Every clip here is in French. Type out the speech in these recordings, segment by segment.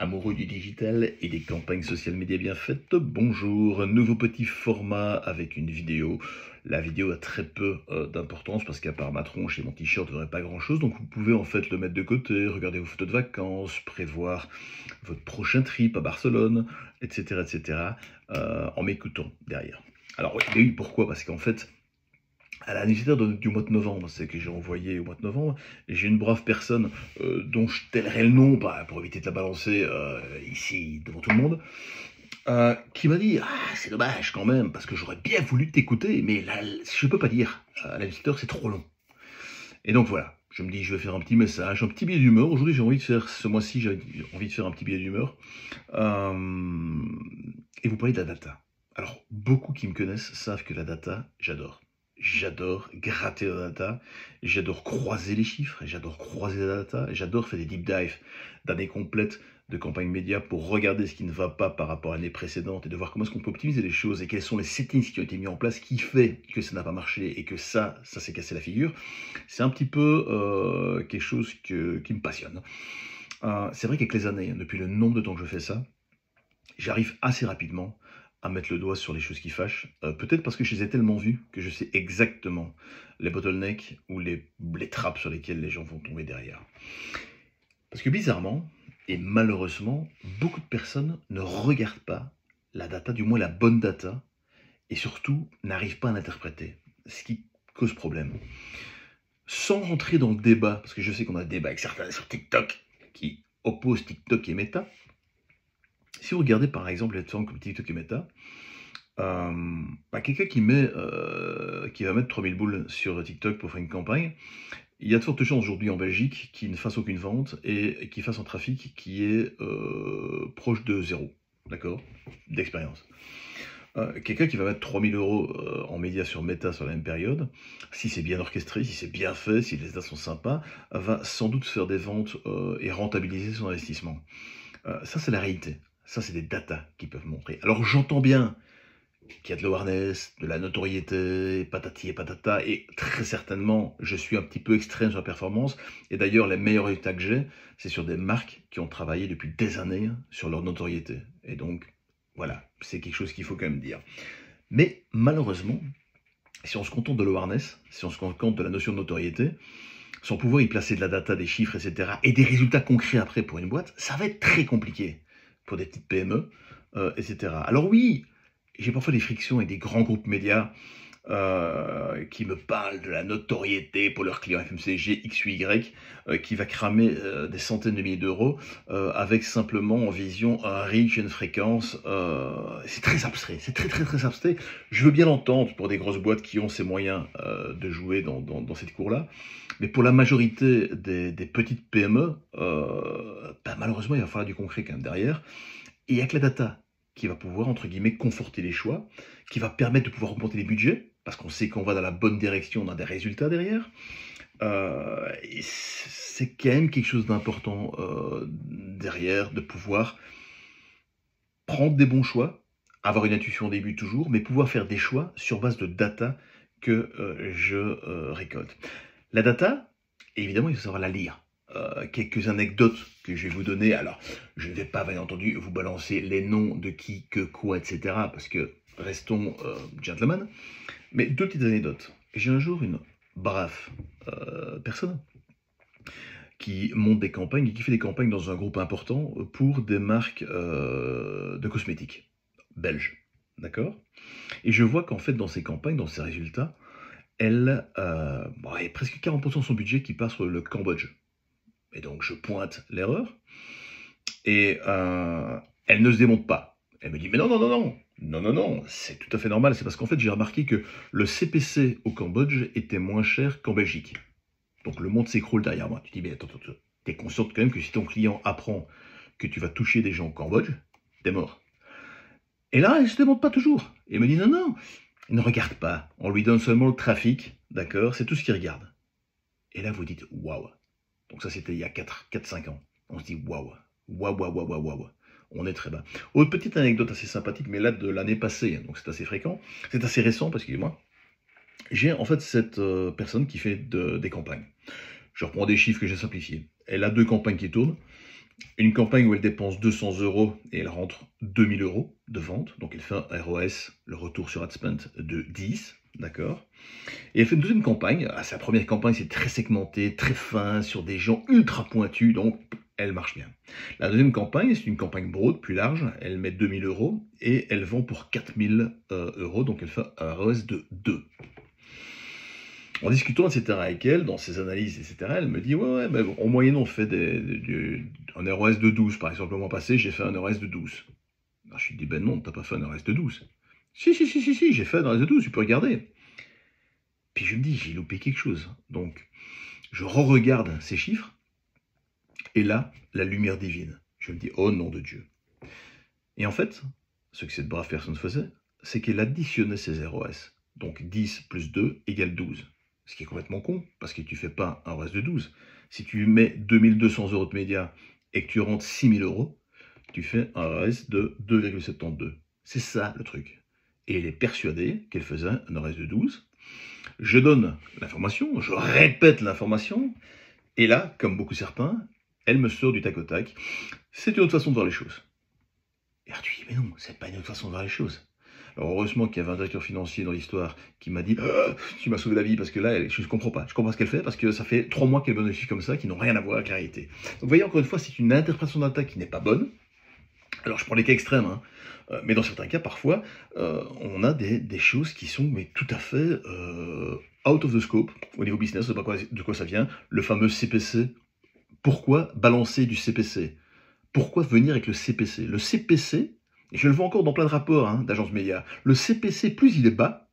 Amoureux du digital et des campagnes social médias bien faites, bonjour, nouveau petit format avec une vidéo. La vidéo a très peu d'importance parce qu'à part ma tronche et mon t-shirt, vous n'aurez pas grand chose, donc vous pouvez en fait le mettre de côté, regarder vos photos de vacances, prévoir votre prochain trip à Barcelone, etc. En m'écoutant derrière. Alors oui, pourquoi? Parce qu'en fait, à la newsletter du mois de novembre, c'est que j'ai envoyé au mois de novembre, et j'ai une brave personne dont je tailerai le nom, pour éviter de la balancer ici devant tout le monde, qui m'a dit « Ah, c'est dommage quand même, parce que j'aurais bien voulu t'écouter, mais là, je peux pas dire, la newsletter c'est trop long. » Et donc voilà, je me dis je vais faire un petit message, un petit billet d'humeur. Aujourd'hui j'ai envie de faire, ce mois-ci j'ai envie de faire un petit billet d'humeur, et vous parler de la data. Alors, beaucoup qui me connaissent savent que la data, j'adore. J'adore gratter la data, j'adore croiser les chiffres, j'adore croiser la data, j'adore faire des deep dives d'années complètes de campagne média pour regarder ce qui ne va pas par rapport à l'année précédente et de voir comment est-ce qu'on peut optimiser les choses et quels sont les settings qui ont été mis en place qui fait que ça n'a pas marché et que ça s'est cassé la figure. C'est un petit peu quelque chose qui me passionne. C'est vrai qu'avec les années, depuis le nombre de temps que je fais ça, j'arrive assez rapidement à mettre le doigt sur les choses qui fâchent, peut-être parce que je les ai tellement vues que je sais exactement les bottlenecks ou les trappes sur lesquelles les gens vont tomber derrière. Parce que bizarrement, et malheureusement, beaucoup de personnes ne regardent pas la data, du moins la bonne data, et surtout n'arrivent pas à l'interpréter, ce qui cause problème. Sans rentrer dans le débat, parce que je sais qu'on a un débat avec certains sur TikTok qui opposent TikTok et Meta. Si vous regardez par exemple les plateformes comme TikTok et Meta, quelqu'un qui va mettre 3000 boules sur TikTok pour faire une campagne, il y a de fortes chances aujourd'hui en Belgique qu'il ne fasse aucune vente et qu'il fasse un trafic qui est proche de zéro, d'accord, d'expérience. Quelqu'un qui va mettre 3000 € en médias sur Meta sur la même période, si c'est bien orchestré, si c'est bien fait, si les stats sont sympas, va sans doute faire des ventes et rentabiliser son investissement. Ça, c'est la réalité. Ça, c'est des datas qui peuvent montrer. Alors, j'entends bien qu'il y a de l'awareness, de la notoriété, patati et patata, et très certainement, je suis un petit peu extrême sur la performance, et d'ailleurs, les meilleurs résultats que j'ai, c'est sur des marques qui ont travaillé depuis des années sur leur notoriété. Et donc, voilà, c'est quelque chose qu'il faut quand même dire. Mais malheureusement, si on se contente de l'awareness, si on se contente de la notion de notoriété, sans pouvoir y placer de la data, des chiffres, etc., et des résultats concrets après pour une boîte, ça va être très compliqué pour des petites PME, etc. Alors oui, j'ai parfois des frictions avec des grands groupes médias qui me parlent de la notoriété pour leurs clients FMCG X ou Y, qui va cramer des centaines de milliers d'euros avec simplement en vision un reach, une fréquence. C'est très abstrait, c'est très abstrait. Je veux bien l'entendre pour des grosses boîtes qui ont ces moyens de jouer dans cette cour-là, mais pour la majorité des petites PME, malheureusement, il va falloir du concret quand même derrière. Et il n'y a que la data qui va pouvoir, entre guillemets, conforter les choix, qui va permettre de pouvoir augmenter les budgets, parce qu'on sait qu'on va dans la bonne direction, on a des résultats derrière. Et c'est quand même quelque chose d'important derrière, de pouvoir prendre des bons choix, avoir une intuition au début toujours, mais pouvoir faire des choix sur base de data que je récolte. La data, évidemment, il faut savoir la lire. Quelques anecdotes que je vais vous donner. Alors, je ne vais pas, bien entendu, vous balancer les noms de qui, que, quoi, etc. Parce que restons gentlemen. Mais deux petites anecdotes. J'ai un jour une brave personne qui monte des campagnes et qui fait des campagnes dans un groupe important pour des marques de cosmétiques belges. D'accord? Et je vois qu'en fait, dans ces campagnes, dans ces résultats, elle a presque 40% de son budget qui passe sur le Cambodge. Et donc, je pointe l'erreur. Et elle ne se démonte pas. Elle me dit, mais non, c'est tout à fait normal. C'est parce qu'en fait, j'ai remarqué que le CPC au Cambodge était moins cher qu'en Belgique. Donc, le monde s'écroule derrière moi. Tu dis, mais attends, t'es consciente quand même que si ton client apprend que tu vas toucher des gens au Cambodge, t'es mort. Et là, elle ne se démonte pas toujours. Et elle me dit, non, il ne regarde pas. On lui donne seulement le trafic, d'accord? C'est tout ce qu'il regarde. Et là, vous dites, waouh. Donc ça, c'était il y a 4-5 ans. On se dit, waouh. On est très bas. Autre petite anecdote assez sympathique, mais là, de l'année passée, donc c'est assez fréquent. C'est assez récent, parce que moi, j'ai en fait cette personne qui fait des campagnes. Je reprends des chiffres que j'ai simplifiés. Elle a 2 campagnes qui tournent. une campagne où elle dépense 200 € et elle rentre 2000 € de vente. Donc elle fait un ROS, le retour sur ad spend, de 10, d'accord. Et elle fait une deuxième campagne. Sa première campagne, c'est très segmenté, très fin, sur des gens ultra pointus, donc elle marche bien. La deuxième campagne, c'est une campagne broad, plus large. Elle met 2000 € et elle vend pour 4000 €, donc elle fait un ROS de 2. En discutant, etc., avec elle, dans ses analyses, etc., elle me dit, ouais, ben, en moyenne, on fait un ROS de 12. Par exemple, le mois passé, j'ai fait un ROS de 12. Alors, je lui dis, ben non, t'as pas fait un ROS de 12. Si, j'ai fait un ROS de 12, tu peux regarder. Puis je me dis, j'ai loupé quelque chose. Donc, je re-regarde ces chiffres, et là, la lumière divine. Je me dis, oh nom de Dieu. Et en fait, ce que cette brave personne faisait, c'est qu'elle additionnait ses ROS. Donc 10 plus 2 égale 12. Ce qui est complètement con, parce que tu ne fais pas un ROS de 12. Si tu mets 2200 € de médias et que tu rentres 6000 €, tu fais un ROS de 2,72. C'est ça le truc. Et elle est persuadée qu'elle faisait un ROS de 12. Je donne l'information, je répète l'information, et là, comme beaucoup certains, elle me sort du tac au tac. C'est une autre façon de voir les choses. Et alors tu dis, mais non, c'est pas une autre façon de voir les choses. Alors heureusement qu'il y avait un directeur financier dans l'histoire qui m'a dit tu m'as sauvé la vie, parce que là, je ne comprends pas. Je comprends ce qu'elle fait, parce que ça fait 3 mois qu'elle donne des chiffres comme ça qui n'ont rien à voir avec la réalité. Donc vous voyez, encore une fois, c'est une interprétation d'attaque qui n'est pas bonne. Alors je prends les cas extrêmes, hein. Mais dans certains cas, parfois, on a des choses qui sont mais tout à fait out of the scope, au niveau business, je ne sais pas de quoi ça vient, le fameux CPC. Pourquoi balancer du CPC? Pourquoi venir avec le CPC? Le CPC, et je le vois encore dans plein de rapports hein, d'agences médias, le CPC, plus il est bas,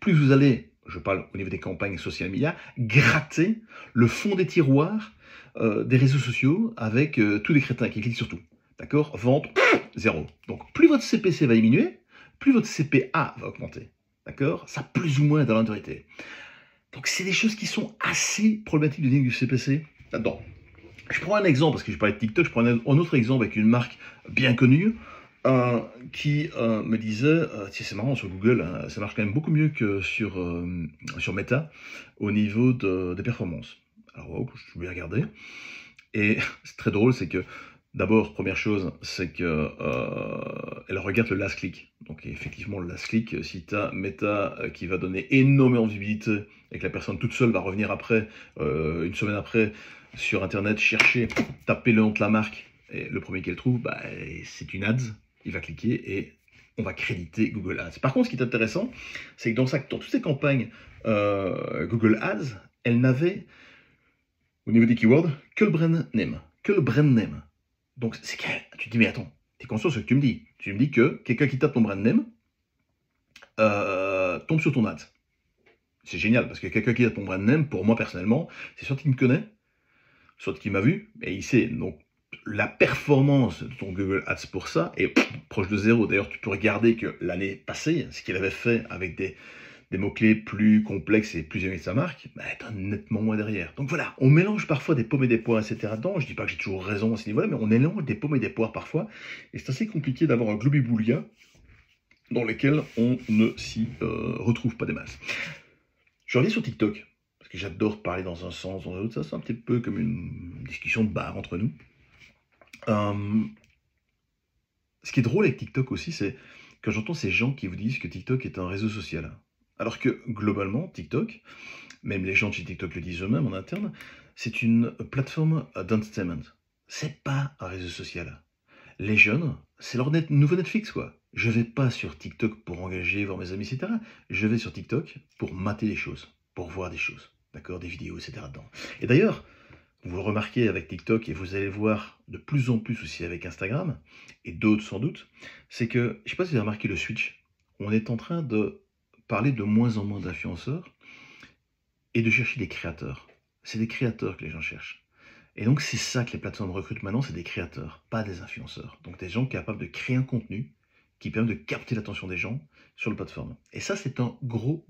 plus vous allez, je parle au niveau des campagnes social media, gratter le fond des tiroirs des réseaux sociaux avec tous les crétins qui cliquent sur tout. D'accord? Vente, zéro. Donc plus votre CPC va diminuer, plus votre CPA va augmenter. D'accord? Ça plus ou moins dans l'autorité. Donc c'est des choses qui sont assez problématiques de niveau du CPC là-dedans. Je prends un exemple, parce que je parlais de TikTok, je prends un autre exemple avec une marque bien connue qui me disait, tiens, c'est marrant, sur Google, hein, ça marche quand même beaucoup mieux que sur Meta au niveau des performances. Alors, wow, je vais regarder. Et c'est très drôle, c'est que d'abord, première chose, c'est que elle regarde le last click. Donc effectivement, le last click, si tu as Meta qui va donner énormément de visibilité et que la personne toute seule va revenir après, une semaine après, sur Internet, chercher, taper le nom de la marque, et le premier qu'elle trouve, bah, c'est une ads, il va cliquer et on va créditer Google Ads. Par contre, ce qui est intéressant, c'est que dans toutes ces campagnes Google Ads, elle n'avait, au niveau des keywords, que le brand name. Que le brand name. Donc, c'est que tu te dis, mais attends, t'es conscient de ce que tu me dis? Tu me dis que quelqu'un qui tape ton brand name tombe sur ton ad. C'est génial, parce que quelqu'un qui tape ton brand name, pour moi personnellement, c'est soit qu'il me connaît, soit qu'il m'a vu, et il sait. Donc, la performance de ton Google Ads pour ça est proche de zéro. D'ailleurs, tu peux regarder que l'année passée, ce qu'il avait fait avec des mots-clés plus complexes et plus éloignés de sa marque, bah, t'es nettement moins derrière. Donc voilà, on mélange parfois des pommes et des poires, etc. dedans. Je dis pas que j'ai toujours raison à ce niveau-là, mais on mélange des pommes et des poires parfois. Et c'est assez compliqué d'avoir un globiboulia dans lequel on ne s'y retrouve pas des masses. Je reviens sur TikTok, parce que j'adore parler dans un sens, dans l'autre. Ça, c'est un petit peu comme une discussion de bar entre nous. Ce qui est drôle avec TikTok aussi, c'est quand j'entends ces gens qui vous disent que TikTok est un réseau social. Alors que globalement, TikTok, même les gens de chez TikTok le disent eux-mêmes en interne, c'est une plateforme d'entertainment. C'est pas un réseau social. Les jeunes, c'est leur nouveau Netflix, quoi. Je vais pas sur TikTok pour engager, voir mes amis, etc. Je vais sur TikTok pour mater des choses, pour voir des choses, d'accord, des vidéos, etc. dedans. Et d'ailleurs, vous le remarquez avec TikTok, et vous allez voir de plus en plus aussi avec Instagram, et d'autres sans doute, c'est que, je ne sais pas si vous avez remarqué le switch, on est en train de parler de moins en moins d'influenceurs, et de chercher des créateurs. C'est des créateurs que les gens cherchent. Et donc c'est ça que les plateformes recrutent maintenant, c'est des créateurs, pas des influenceurs. Donc des gens capables de créer un contenu qui permet de capter l'attention des gens sur la plateforme. Et ça, c'est un gros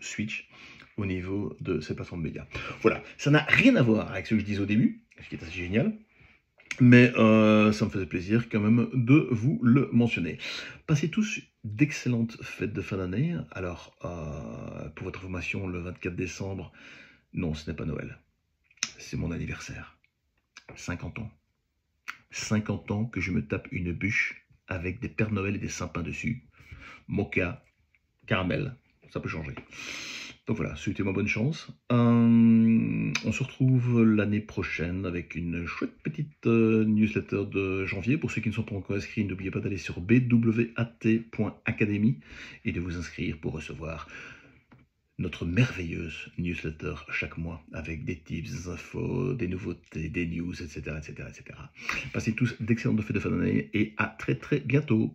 switch au niveau de ces plateformes médias. Voilà, ça n'a rien à voir avec ce que je disais au début, ce qui est assez génial, mais ça me faisait plaisir quand même de vous le mentionner. Passez tous d'excellentes fêtes de fin d'année. Alors, pour votre information, le 24 décembre, non, ce n'est pas Noël. C'est mon anniversaire. 50 ans. 50 ans que je me tape une bûche avec des Pères Noël et des sapins dessus. Mocha, caramel, ça peut changer. Donc voilà, souhaitez-moi bonne chance. On se retrouve l'année prochaine avec une chouette petite newsletter de janvier. Pour ceux qui ne sont pas encore inscrits, n'oubliez pas d'aller sur bwat.academy et de vous inscrire pour recevoir notre merveilleuse newsletter chaque mois avec des tips, des infos, des nouveautés, des news, etc. etc., etc. Passez tous d'excellentes fêtes de fin d'année et à très très bientôt.